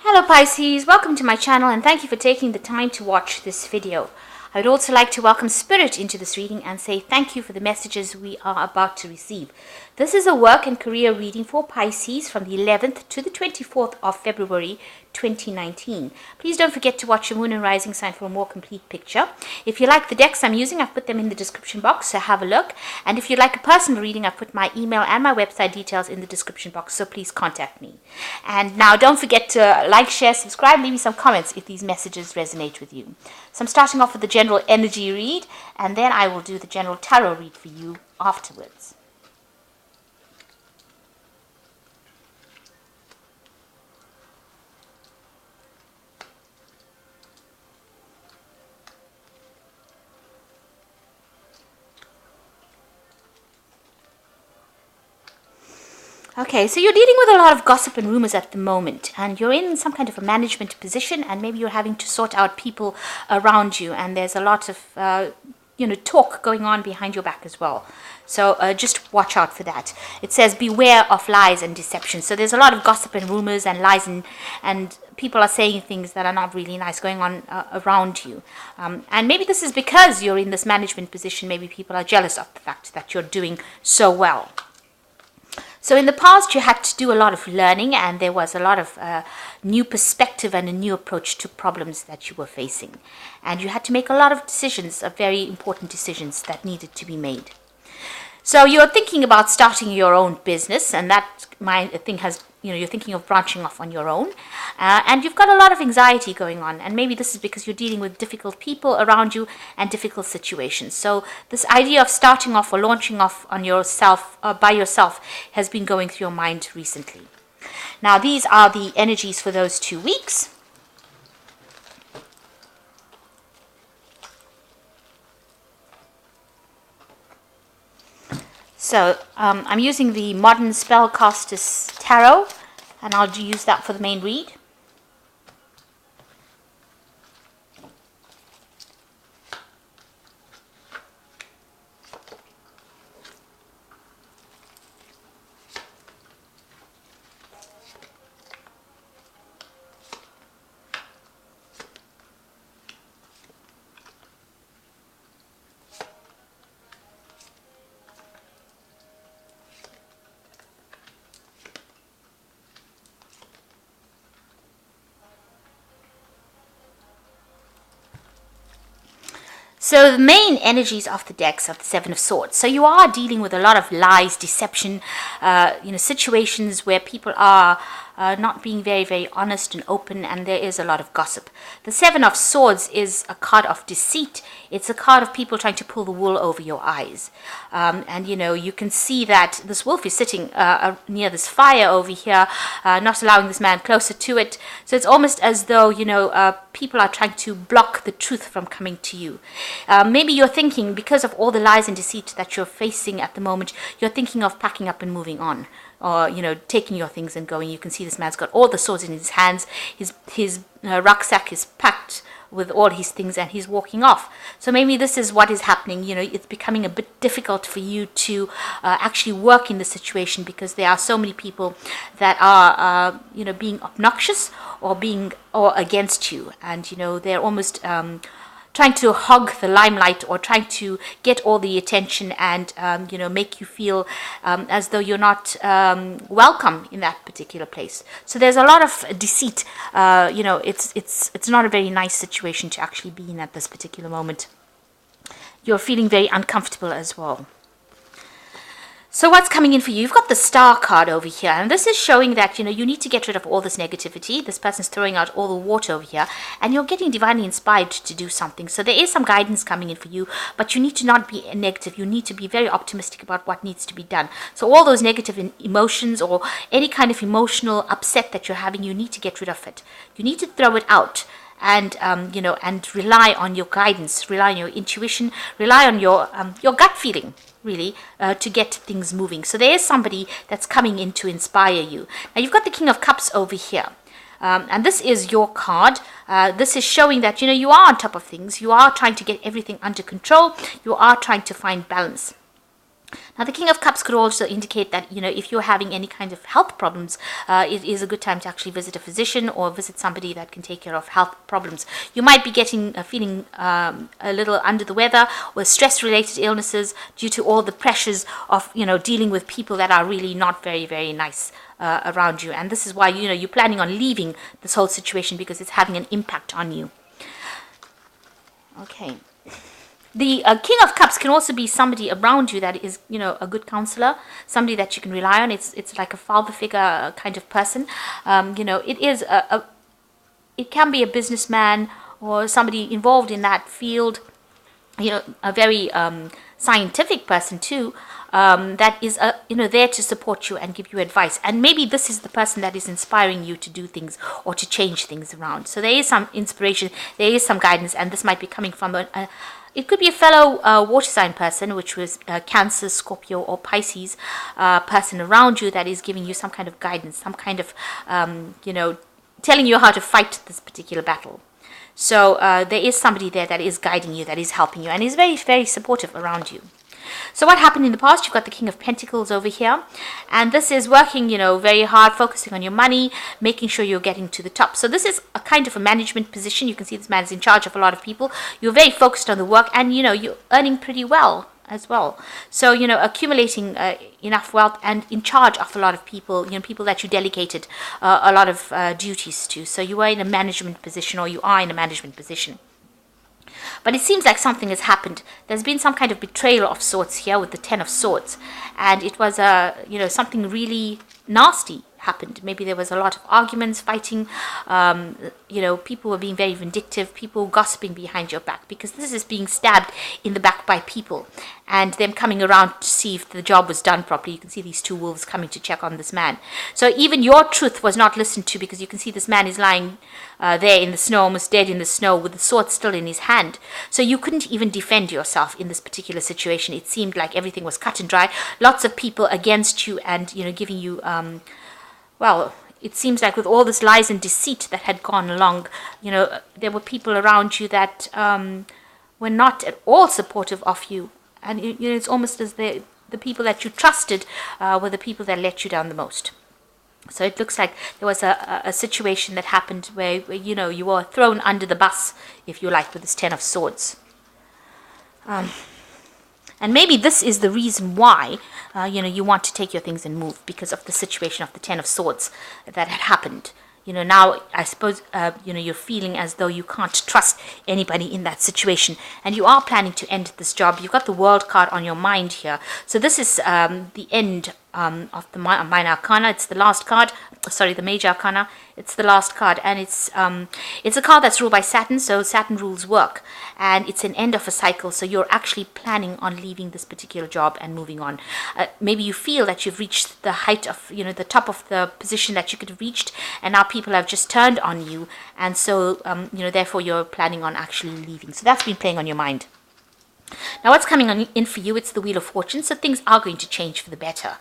Hello Pisces, welcome to my channel and thank you for taking the time to watch this video. I would also like to welcome Spirit into this reading and say thank you for the messages we are about to receive. This is a work and career reading for Pisces from the 11th to the 24th of February 2019. Please don't forget to watch your moon and rising sign for a more complete picture. If you like the decks I'm using, I've put them in the description box, so have a look. And if you'd like a personal reading, I've put my email and my website details in the description box, so please contact me. And now don't forget to like, share, subscribe, leave me some comments if these messages resonate with you. So I'm starting off with the general energy read, and then I will do the general tarot read for you afterwards. Okay, so you're dealing with a lot of gossip and rumors at the moment, and you're in some kind of a management position, and maybe you're having to sort out people around you, and there's a lot of talk going on behind your back as well. So just watch out for that. It says beware of lies and deception. So there's a lot of gossip and rumors and lies, and people are saying things that are not really nice going on around you. And maybe this is because you're in this management position. Maybe people are jealous of the fact that you're doing so well. So in the past, you had to do a lot of learning, and there was a lot of new perspective and a new approach to problems that you were facing. And you had to make a lot of decisions, very important decisions that needed to be made. So you're thinking about starting your own business, and that thing has, you're thinking of branching off on your own. And you've got a lot of anxiety going on, and maybe this is because you're dealing with difficult people around you and difficult situations. So this idea of starting off or launching off on yourself, by yourself, has been going through your mind recently. Now, these are the energies for those 2 weeks. So I'm using the Modern Spellcaster Tarot, and I'll use that for the main read. So the main energies of the decks are the Seven of Swords. So you are dealing with a lot of lies, deception, situations where people are not being very, very honest and open, and there is a lot of gossip. The Seven of Swords is a card of deceit. It's a card of people trying to pull the wool over your eyes. And you can see that this wolf is sitting near this fire over here, not allowing this man closer to it. So it's almost as though, people are trying to block the truth from coming to you. Maybe you're thinking, because of all the lies and deceit that you're facing at the moment, you're thinking of packing up and moving on, or taking your things and going. You can see this man's got all the swords in his hands. His rucksack is packed with all his things, and he's walking off. So maybe this is what is happening. It's becoming a bit difficult for you to actually work in the situation, because there are so many people that are being obnoxious or against you, and they're almost trying to hog the limelight, or trying to get all the attention, and make you feel as though you're not welcome in that particular place. So there's a lot of deceit. It's not a very nice situation to actually be in at this particular moment. You're feeling very uncomfortable as well. So what's coming in for you? You've got the Star card over here, and this is showing that, you need to get rid of all this negativity. This person's throwing out all the water over here, and you're getting divinely inspired to do something. So there is some guidance coming in for you, but you need to not be negative. You need to be very optimistic about what needs to be done. So all those negative emotions, or any kind of emotional upset that you're having, you need to get rid of it. You need to throw it out. And and rely on your guidance, rely on your intuition, rely on your gut feeling, really, to get things moving. So there is somebody that's coming in to inspire you. Now you've got the King of Cups over here, and this is your card. This is showing that you are on top of things. You are trying to get everything under control. You are trying to find balance. Now, the King of Cups could also indicate that, if you're having any kind of health problems, it is a good time to actually visit a physician or visit somebody that can take care of health problems. You might be feeling a little under the weather or stress-related illnesses due to all the pressures of, dealing with people that are really not very, very nice around you. And this is why, you're planning on leaving this whole situation because it's having an impact on you. Okay. The King of Cups can also be somebody around you that is, a good counselor, somebody that you can rely on. It's like a father figure kind of person. It is it can be a businessman or somebody involved in that field. A very scientific person too. That is, there to support you and give you advice. And maybe this is the person that is inspiring you to do things or to change things around. So there is some inspiration, there is some guidance, and this might be coming from it could be a fellow water sign person, which was Cancer, Scorpio, or Pisces person around you that is giving you some kind of guidance, some kind of, telling you how to fight this particular battle. So there is somebody there that is guiding you, that is helping you, and is very, very supportive around you. So what happened in the past? You've got the King of Pentacles over here. And this is working, very hard, focusing on your money, making sure you're getting to the top. So this is a kind of a management position. You can see this man is in charge of a lot of people. You're very focused on the work and, you're earning pretty well as well. So, accumulating enough wealth and in charge of a lot of people, people that you delegated a lot of duties to. So you are in a management position, or you are in a management position. But it seems like something has happened. There's been some kind of betrayal of sorts here with the Ten of Swords. And it was, something really nasty happened. Maybe there was a lot of arguments, fighting, people were being very vindictive, people gossiping behind your back, because this is being stabbed in the back by people and them coming around to see if the job was done properly. You can see these two wolves coming to check on this man. So even your truth was not listened to, because you can see this man is lying there in the snow, almost dead in the snow, with the sword still in his hand. So you couldn't even defend yourself in this particular situation. It seemed like everything was cut and dry. Lots of people against you and, giving you, it seems like with all this lies and deceit that had gone along, there were people around you that were not at all supportive of you. And, it's almost as the people that you trusted were the people that let you down the most. So it looks like there was a situation that happened where, you were thrown under the bus, if you like, with this Ten of Swords. And maybe this is the reason why, you want to take your things and move, because of the situation of the Ten of Swords that had happened. Now I suppose, you're feeling as though you can't trust anybody in that situation, and you are planning to end this job. You've got the World card on your mind here. So this is the end of the Minor Arcana. It's the last card. Sorry, the Major Arcana. It's the last card, and it's a card that's ruled by Saturn. So Saturn rules work, and it's an end of a cycle. So you're actually planning on leaving this particular job and moving on. Maybe you feel that you've reached the height of, the top of the position that you could have reached, and now people have just turned on you, and so therefore you're planning on actually leaving. So that's been playing on your mind. Now what's coming in for you, it's the Wheel of Fortune, so things are going to change for the better.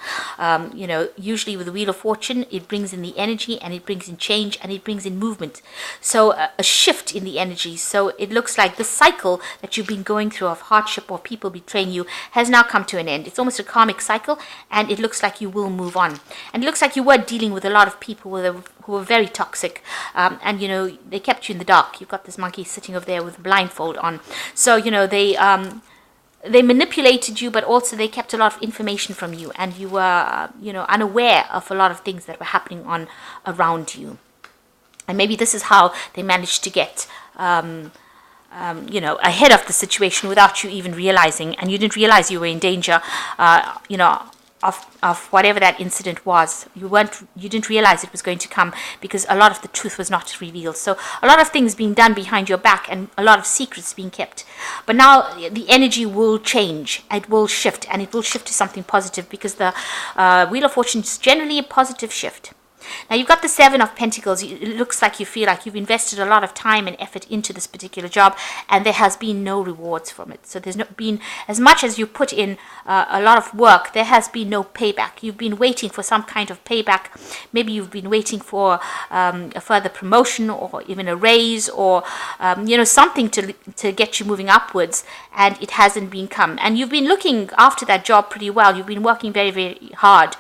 Usually with the Wheel of Fortune, it brings in the energy, and it brings in change, and it brings in movement. So a shift in the energy. So it looks like the cycle that you've been going through of hardship or people betraying you has now come to an end. It's almost a karmic cycle, and it looks like you will move on. And it looks like you were dealing with a lot of people who were very toxic, and they kept you in the dark. You've got this monkey sitting over there with a blindfold on. So they manipulated you, but also they kept a lot of information from you, and you were, unaware of a lot of things that were happening on around you. And maybe this is how they managed to get, ahead of the situation without you even realizing, and you didn't realize you were in danger, of whatever that incident was. You didn't realize it was going to come, because a lot of the truth was not revealed. So a lot of things being done behind your back, and a lot of secrets being kept. But now the energy will change, it will shift, and it will shift to something positive, because the Wheel of Fortune is generally a positive shift. Now you've got the Seven of Pentacles. It looks like you feel like you've invested a lot of time and effort into this particular job, and there has been no rewards from it. So there's not been, as much as you put in a lot of work, there has been no payback. You've been waiting for some kind of payback. Maybe you've been waiting for a further promotion, or even a raise, or something to get you moving upwards, and it hasn't been come. And you've been looking after that job pretty well. You've been working very, very hard,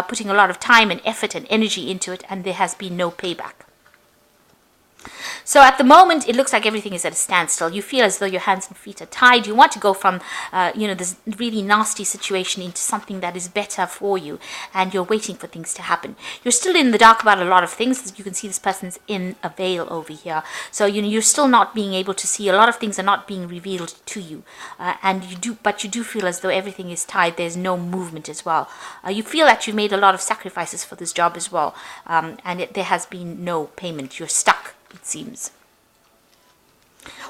putting a lot of time and effort and energy into it, and there has been no payback. So at the moment, it looks like everything is at a standstill. You feel as though your hands and feet are tied. You want to go from, this really nasty situation into something that is better for you, and you're waiting for things to happen. You're still in the dark about a lot of things. You can see this person's in a veil over here. So, you're still not being able to see. A lot of things are not being revealed to you. But you do feel as though everything is tied. There's no movement as well. You feel that you've made a lot of sacrifices for this job as well. There has been no payment. You're stuck, it seems.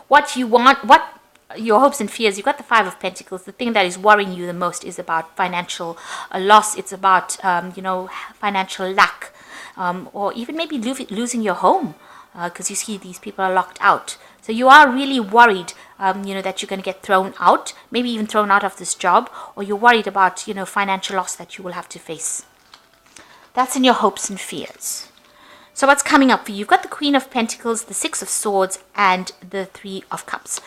What you want, what your hopes and fears, you've got the Five of Pentacles. The thing that is worrying you the most is about financial loss. It's about, financial lack, or even maybe losing your home, because you see these people are locked out. So you are really worried, that you're going to get thrown out, maybe even thrown out of this job, or you're worried about, financial loss that you will have to face. That's in your hopes and fears. So what's coming up for you? You've got the Queen of Pentacles, the Six of Swords, and the Three of Cups.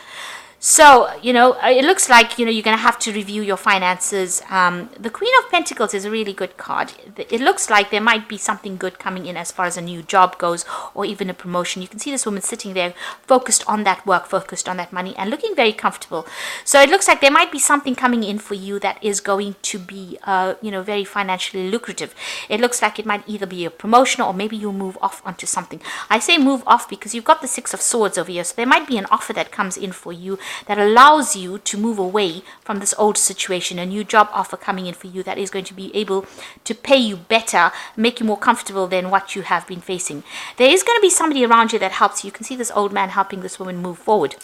So, it looks like, you're going to have to review your finances. The Queen of Pentacles is a really good card. It looks like there might be something good coming in as far as a new job goes, or even a promotion. You can see this woman sitting there focused on that work, focused on that money, and looking very comfortable. So it looks like there might be something coming in for you that is going to be, very financially lucrative. It looks like it might either be a promotion, or maybe you'll move off onto something. I say move off because you've got the Six of Swords over here. So there might be an offer that comes in for you that allows you to move away from this old situation, a new job offer coming in for you that is going to be able to pay you better, make you more comfortable than what you have been facing. There is going to be somebody around you that helps you. You can see this old man helping this woman move forward.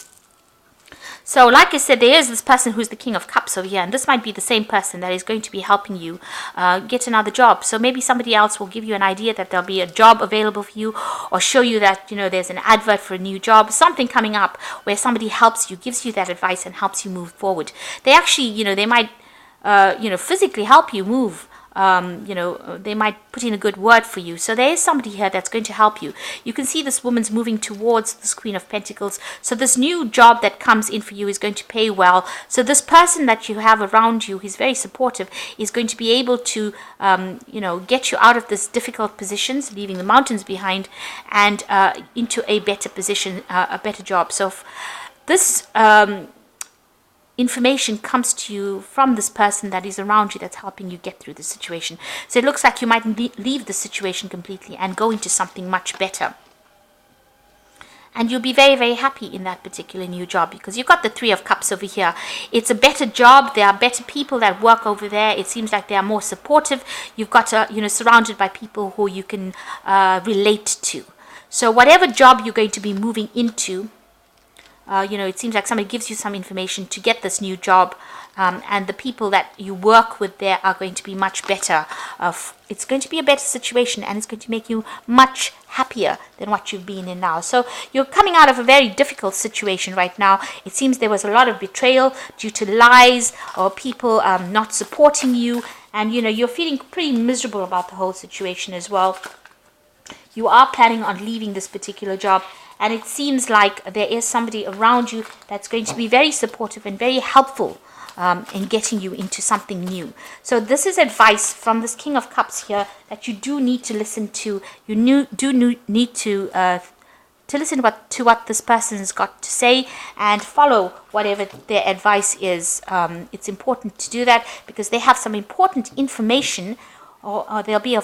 So like I said, there is this person who's the King of Cups over here, and this might be the same person that is going to be helping you get another job. So maybe somebody else will give you an idea that there'll be a job available for you, or show you that, there's an advert for a new job, something coming up where somebody helps you, gives you that advice and helps you move forward. They actually, they might, physically help you move. They might put in a good word for you. So there is somebody here that's going to help you. You can see this woman's moving towards this Queen of Pentacles. So this new job that comes in for you is going to pay well. So this person that you have around you, he's very supportive, is going to be able to, get you out of this difficult positions, leaving the mountains behind, and into a better position, a better job. So this information comes to you from this person that is around you, that's helping you get through the situation. So it looks like you might leave the situation completely and go into something much better. And you'll be very, very happy in that particular new job, because you've got the Three of Cups over here. It's a better job. There are better people that work over there. It seems like they are more supportive. You've got, surrounded by people who you can relate to. So whatever job you're going to be moving into, it seems like somebody gives you some information to get this new job, and the people that you work with there are going to be much better. It's going to be a better situation, and it's going to make you much happier than what you've been in now. So you're coming out of a very difficult situation right now. It seems there was a lot of betrayal due to lies, or people not supporting you, and you're feeling pretty miserable about the whole situation as well. You are planning on leaving this particular job, and it seems like there is somebody around you that's going to be very supportive and very helpful in getting you into something new. So this is advice from this King of Cups here that you do need to listen to. You need to listen to what this person has got to say, and follow whatever their advice is. It's important to do that, because they have some important information, or they'll be a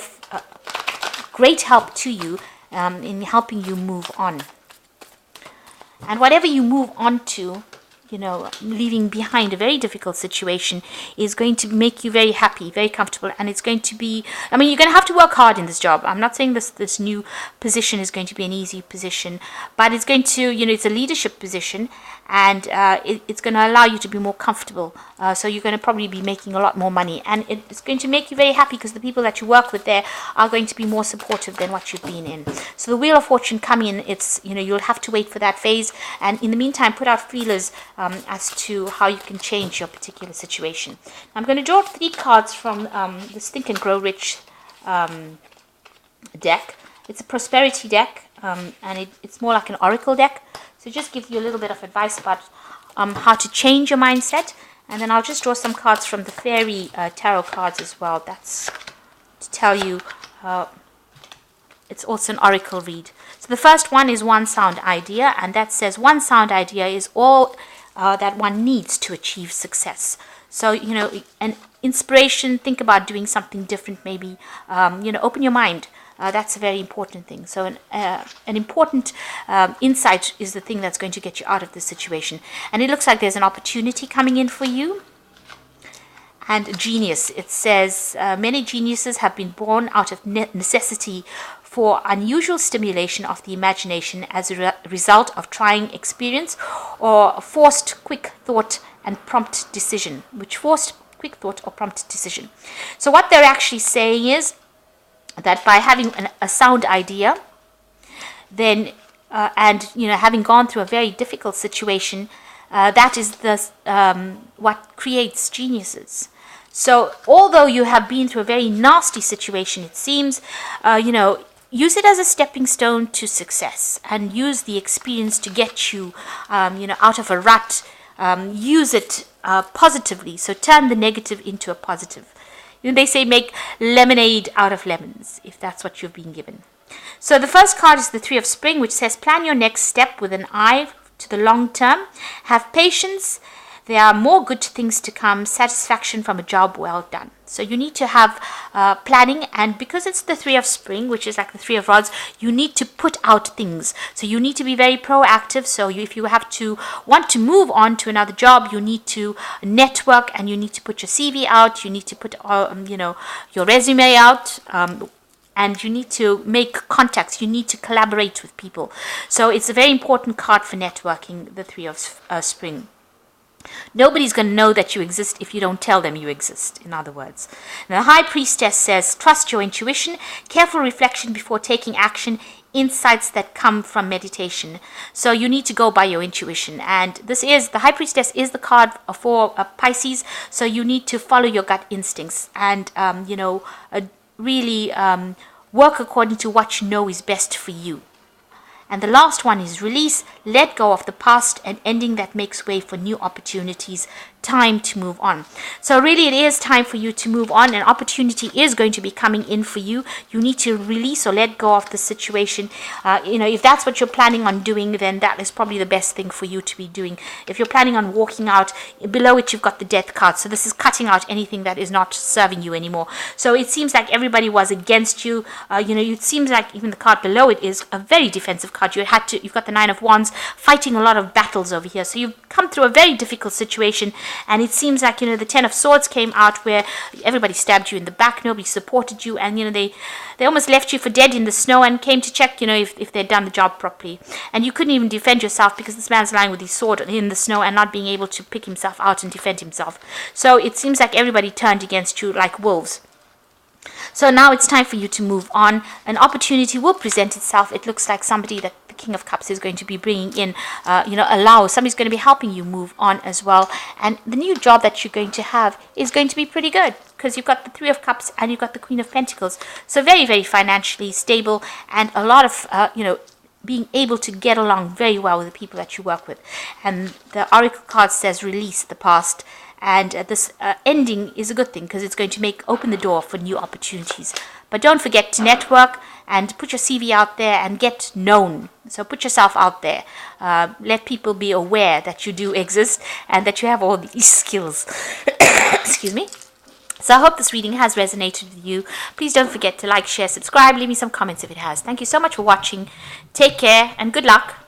great help to you in helping you move on. And whatever you move on to, leaving behind a very difficult situation is going to make you very happy, very comfortable, and it's going to be, I mean, you're going to have to work hard in this job. I'm not saying this new position is going to be an easy position, but it's going to, it's a leadership position, and it's going to allow you to be more comfortable. So you're going to probably be making a lot more money, and it's going to make you very happy because the people that you work with there are going to be more supportive than what you've been in. So the Wheel of Fortune coming in, it's, you'll have to wait for that phase, and in the meantime, put out feelers as to how you can change your particular situation. I'm going to draw 3 cards from this Think and Grow Rich deck. It's a prosperity deck, and it's more like an oracle deck. So just give you a little bit of advice about how to change your mindset. And then I'll just draw some cards from the fairy tarot cards as well. That's to tell you, it's also an oracle read. So the first one is one sound idea, and that says one sound idea is all that one needs to achieve success. So, an inspiration, think about doing something different maybe, open your mind. That's a very important thing. So an important insight is the thing that's going to get you out of this situation. And it looks like there's an opportunity coming in for you. And genius, it says, many geniuses have been born out of necessity for unusual stimulation of the imagination as a result of trying experience or forced quick thought and prompt decision, So what they're actually saying is that by having a sound idea, then and having gone through a very difficult situation, that is what creates geniuses. So although you have been through a very nasty situation, it seems, use it as a stepping stone to success, and use the experience to get you, out of a rut. Use it positively. So turn the negative into a positive. They say make lemonade out of lemons, if that's what you've been given. So the first card is the 3 of Spring, which says plan your next step with an eye to the long term. Have patience. There are more good things to come. Satisfaction from a job well done. So you need to have planning, and because it's the 3 of Spring, which is like the 3 of Rods, you need to put out things. So you need to be very proactive. So if you want to move on to another job, you need to network, and you need to put your CV out. You need to put your resume out. And you need to make contacts. You need to collaborate with people. So it's a very important card for networking, the 3 of Spring. Nobody's going to know that you exist if you don't tell them you exist, in other words. And the High Priestess says, trust your intuition, careful reflection before taking action, insights that come from meditation. So you need to go by your intuition. And the High Priestess is the card for Pisces. So you need to follow your gut instincts and, really work according to what you know is best for you. And the last one is release, let go of the past, and ending that makes way for new opportunities. Time to move on. So really it is time for you to move on. An opportunity is going to be coming in for you. You need to release or let go of the situation. If that's what you're planning on doing, then that is probably the best thing for you to be doing. If you're planning on walking out, below it you've got the Death card. So this is cutting out anything that is not serving you anymore. So it seems like everybody was against you. It seems like even the card below it is a very defensive card. You've got the 9 of Wands, fighting a lot of battles over here. So you've come through a very difficult situation. And it seems like, the 10 of Swords came out where everybody stabbed you in the back, nobody supported you, and, they almost left you for dead in the snow and came to check, if they'd done the job properly. And you couldn't even defend yourself because this man's lying with his sword in the snow and not being able to pick himself out and defend himself. So it seems like everybody turned against you like wolves. So now it's time for you to move on. An opportunity will present itself. It looks like somebody that the King of Cups is going to be bringing in, somebody's going to be helping you move on as well. And the new job that you're going to have is going to be pretty good because you've got the 3 of Cups and you've got the Queen of Pentacles. So very, very financially stable, and a lot of, being able to get along very well with the people that you work with. And the Oracle card says release the past. And this ending is a good thing because it's going to open the door for new opportunities. But don't forget to network and put your CV out there and get known. So put yourself out there. Let people be aware that you do exist and that you have all these skills. Excuse me. So I hope this reading has resonated with you. Please don't forget to like, share, subscribe. Leave me some comments if it has. Thank you so much for watching. Take care and good luck.